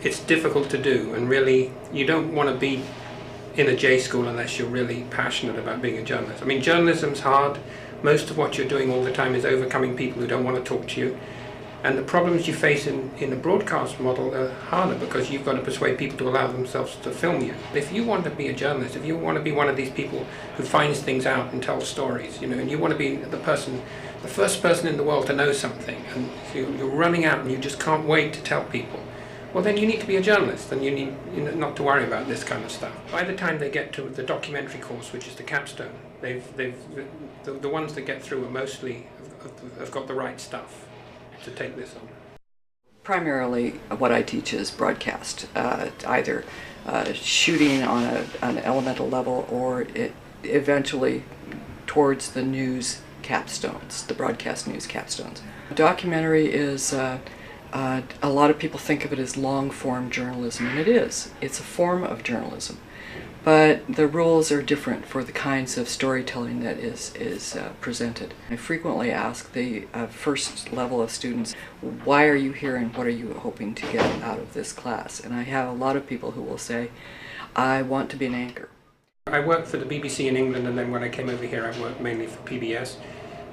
it's difficult to do, and really you don't want to be in a J school unless you're really passionate about being a journalist. I mean, journalism's hard. Most of what you're doing all the time is overcoming people who don't want to talk to you. And the problems you face in the broadcast model are harder because you've got to persuade people to allow themselves to film you. If you want to be a journalist, if you want to be one of these people who finds things out and tells stories, and you want to be the first person in the world to know something, and you're running out and you just can't wait to tell people, well then you need to be a journalist, and you need not to worry about this kind of stuff. By the time they get to the documentary course, which is the capstone, the ones that get through are mostly have got the right stuff to take this on. Primarily what I teach is broadcast, either shooting on an elemental level or eventually towards the news capstones, the broadcast news capstones. Documentary is, a lot of people think of it as long-form journalism, and it is. It's a form of journalism. But the rules are different for the kinds of storytelling that is presented. I frequently ask the first level of students, why are you here and what are you hoping to get out of this class? And I have a lot of people who will say, I want to be an anchor. I worked for the BBC in England, and then when I came over here I worked mainly for PBS,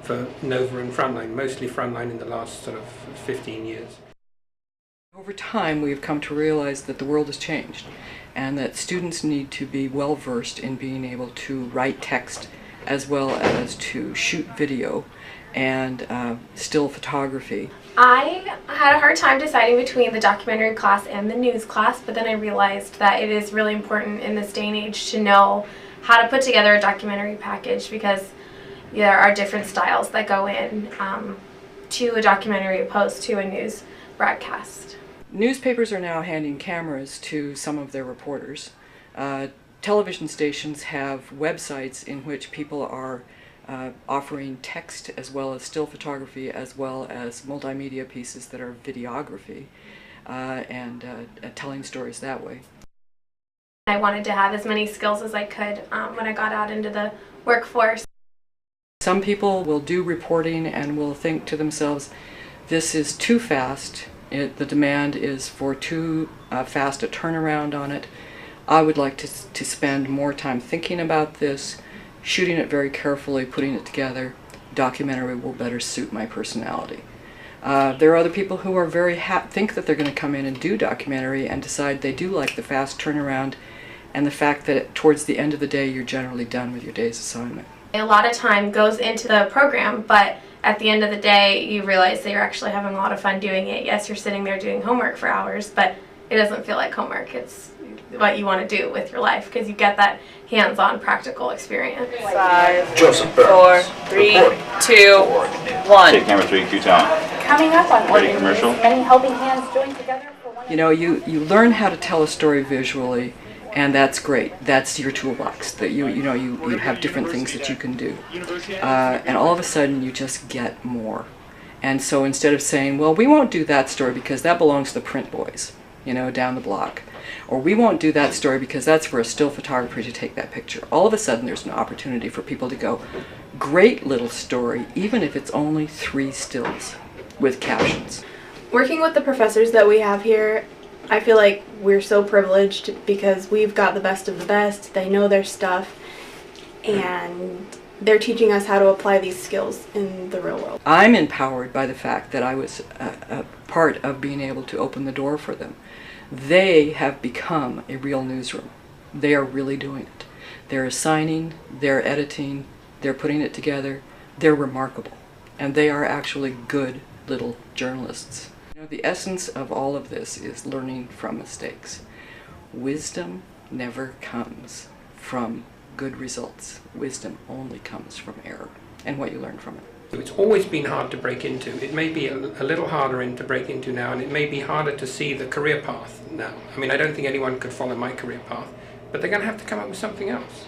for Nova and Frontline, mostly Frontline in the last sort of 15 years. Over time, we've come to realize that the world has changed and that students need to be well versed in being able to write text as well as to shoot video and still photography. I had a hard time deciding between the documentary class and the news class, but then I realized that it is really important in this day and age to know how to put together a documentary package, because there are different styles that go in to a documentary opposed to a news broadcast. Newspapers are now handing cameras to some of their reporters. Television stations have websites in which people are offering text as well as still photography as well as multimedia pieces that are videography and telling stories that way. I wanted to have as many skills as I could when I got out into the workforce. Some people will do reporting and will think to themselves, this is too fast. The demand is for too fast a turnaround on it. I would like to spend more time thinking about this, shooting it very carefully, putting it together. Documentary will better suit my personality. There are other people who are think that they're going to come in and do documentary and decide they do like the fast turnaround and the fact that towards the end of the day you're generally done with your day's assignment. A lot of time goes into the program, but at the end of the day you realize that you're actually having a lot of fun doing it. Yes, you're sitting there doing homework for hours, but it doesn't feel like homework. It's what you want to do with your life because you get that hands-on practical experience. 5, Joseph 4, 3, 2, 1. Take camera 3, cue time. Coming up on Ready, commercial. Many helping hands join together for one. You know, you learn how to tell a story visually, and that's great. That's your toolbox. That you have different things that you can do, and all of a sudden you just get more. And so instead of saying, well, we won't do that story because that belongs to the print boys, down the block, or we won't do that story because that's for a still photographer to take that picture. All of a sudden there's an opportunity for people to go, great little story, even if it's only 3 stills with captions. Working with the professors that we have here, I feel like we're so privileged because we've got the best of the best. They know their stuff and they're teaching us how to apply these skills in the real world. I'm empowered by the fact that I was a part of being able to open the door for them. They have become a real newsroom. They are really doing it. They're assigning, they're editing, they're putting it together. They're remarkable. And they are actually good little journalists. The essence of all of this is learning from mistakes. Wisdom never comes from good results. Wisdom only comes from error and what you learn from it. It's always been hard to break into. It may be a little harder to break into now, and it may be harder to see the career path now. I mean, I don't think anyone could follow my career path, but they're going to have to come up with something else.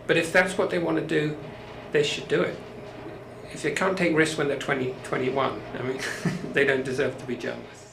But if that's what they want to do, they should do it. If they can't take risks when they're 20, 21, I mean, they don't deserve to be journalists.